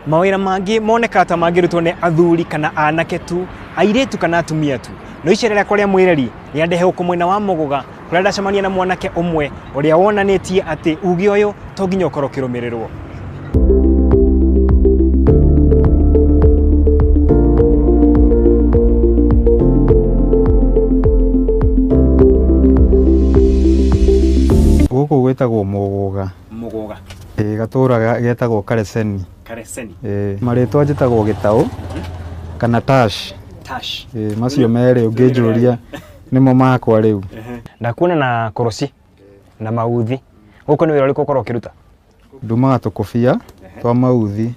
Mawira mangi moneka ta magirutwo ne athuri kana anake tu, airitu kana atumia tu. No icerera kwa mwireri niandehe uko mwena wa Muguga kuria ndacemania na mwanake umwe uria wonanitie ati ugi uyu to nginya ukoro kirumirirwo. Guku gwetagwo Muguga. Muguga. Gatura getagwo Kareseni. Kareseni. Maritwa njitagwo Gitau kana Tash. Tash. Macio mere ungijuria nimo makwa riu. Ndakuona na kuruthi na mauthi. Guko ni wira uriko ukoro kiruta? Ndumaga tukubia twa mauthi.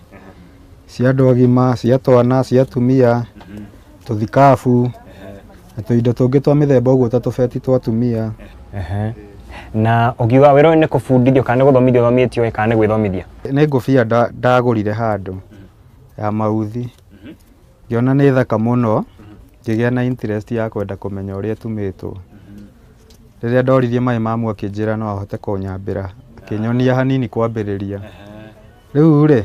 Cia andu agima, cia twana, cia atumia, tuthikabu. Tuindo tungi twa mithemba uguo ta tubeti twa atumia. Na ugiuga wira ni kubundithio kana guthomithio thomitio kana gwithomithia? Ni ngubia ndagurire handu ya mauthi. Ngiona ni thaka muno, ngigia na interest ya kwenda kumenya uria tumitwo. Riria ndoririe mai mamu akinjira no ahote kunyambira, kinyonia hanini kwambiriria. Riu ri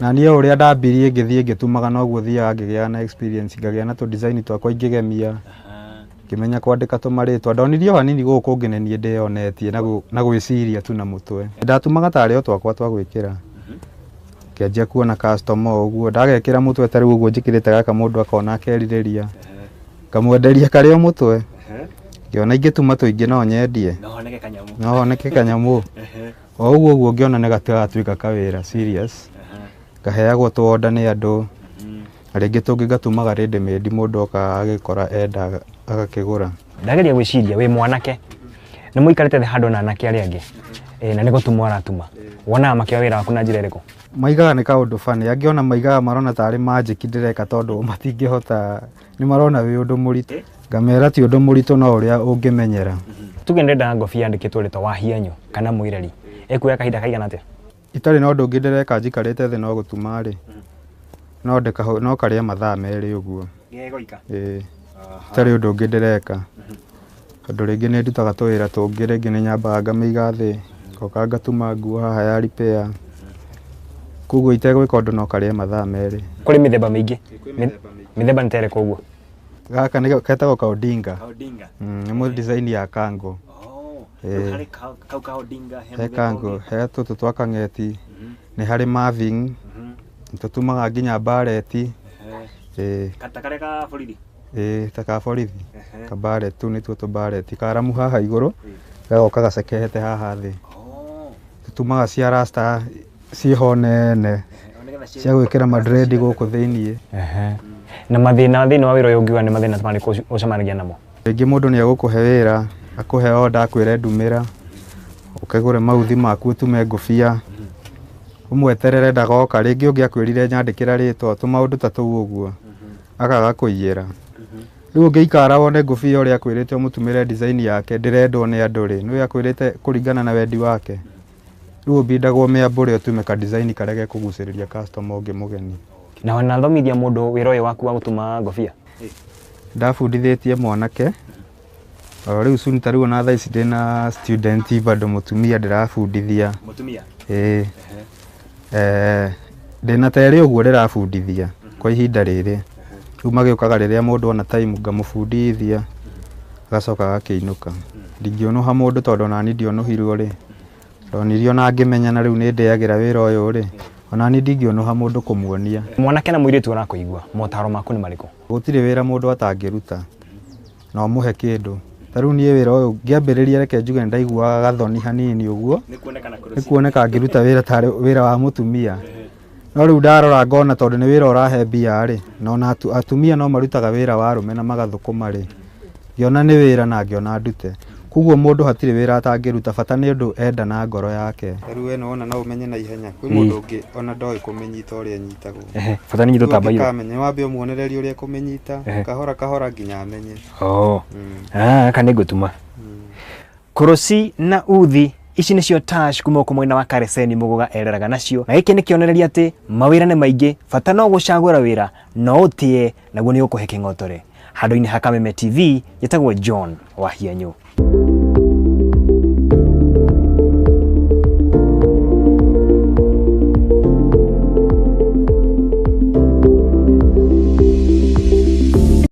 na niye uria ndambirie ngithie ngitumaga no guo thiaga ngigia na experience, ngagia na tu design twakwa ingigemia. Kimenya kwandika tumaritwa ndonirio hanini guku nginenie ndeyonetie na gwiciria tu na mutwe. Ndatumaga tari o twakwa twa gwikira. Kianjia kuona customer uguo ndagekira mutwe tari uguo njikirite gaka mundu akona akeririria. Kamwenderia kari o mutwe. Ngiona ingituma tuingi no nyendie. No honeke kanyamu. O uguo ngiona ne gatatuika kawira serious. Kaheagwo tu order ni andu. Aringi tungi gatumaga ready made mundu oka agikora enda agakigura. Ndageria gwiciria wi mwanake ni muikarite the handu na anake ari angi na ni gutuma aratuma wona makia wira waku na njira iriku? Maigaga ni kaundu fani, angiona maigaga marona tari magic ndireka tondu matingihota, ni marona wi undu muritu. Ngamera ti undu muritu no uria ungimenyera. Tuge ndenda ngobia andikitwo rito wahianyu kana mwireri ekuya kahinda kaigana atia? Itari no undu ungi ndireka njikarite thi no gutuma ri no ndeka no karia mathaa meri uguo gegoika. Itari undu ungi ndireka. Andu ringi ni ndutaga tuwira tungi, ringi ni nyambaga ngamiiga thi ngoka ngatuma nguo haha ya repair. Kuguo itegwika undu no karia mathaa meri. Kuri mithemba mingi? Mithemba ntere koguo? Gaka ni ketagwo kaudinga. Kaudinga. Ni mo design ya kango. Hari kaudinga he kango he tutu twa kangeti. Ni hari maving. Tutumaga nginya bareti. Kata kare ka borithi? Taka borithi. Kabare tu ni tu bareti karamu haha iguru. Gagoka gacekehete haha thi. Tutumaga cia rasta cihonene. Cia gwikira madred guku thiini. Na mathina wa wira uyu ngiuga ni mathina mariko ucemanagia namo? Ringi mundu ni agukuhe wira, akuhe order akwire ndumira, ukagure mauthi maku utume ngubia, umweterere ndagoka. Ringi ungi akwirire nyandikira ritwa tu maundu ta tu uguo akaga kuiyira. Riu ungiikara wone ngubia uria akwirite umutumire design yake ndirendwo ni andu ri ni akwirite kuringana na wendi wake. Riu bindagwo meambure utume ka design karege kuguciriria customer ungi mugeni. Na wana thomithia mundu wira uyu waku wa gutuma ngobia? Ndabundithitie mwanake. Riu soon tariu na thaa ici ndina student bado mutumia ndirabundithia. Mutumia? Ndina teri uguo ndirabundithia kwa ihinda riri. Riu magiukaga riria mundu ona time ngamubundithia agacoka agakiinuka. Ndingionuha mundu tondu nani ndionuhirwo ri. Ndonirio na ngimenya na riu ni ndeagira wira uyu ri. Ona ni ndingionuha mundu kumuonia. Mwanake na muiritu arakuigua motaro maku ni mariko? Gutiri wira mundu atangiruta no muhe kindu. Tariu nie wira uyu ngiambiriria reke njuge ndaiguaga gathoni hanini uguo ni kuoneka ngiruta wira tari wira wa mutumia. No riu ndarora ngona tondu ni wira urahe mbia ri no atumia no marutaga wira wa arume na magathukuma ri. Ngiona ni wira na ngiona ndute. Kuguo mundu hatire wira atangiruta bata ni undu enda na ngoro yake. Riu eno ona no umenye na ihenya. Kwi mundu ungi ona ndoi kumenyita uria nyitagwo. Bata ni nyito tambayo. Kamenye wambe umuonereria uria kumenyita kahora kahora nginya amenye. Kane gutuma. Kuruthi na uuthi ici nicio Tash kuma ku mwena wa Kareseni Muguga ereraga nacio. Na giki ni kionereria ati mawira ni maingi bata no gucagura wira no utie naguo ni ukuhe king'otore. Handu-ini ha Kameme TV yetagwo John Wahianyu.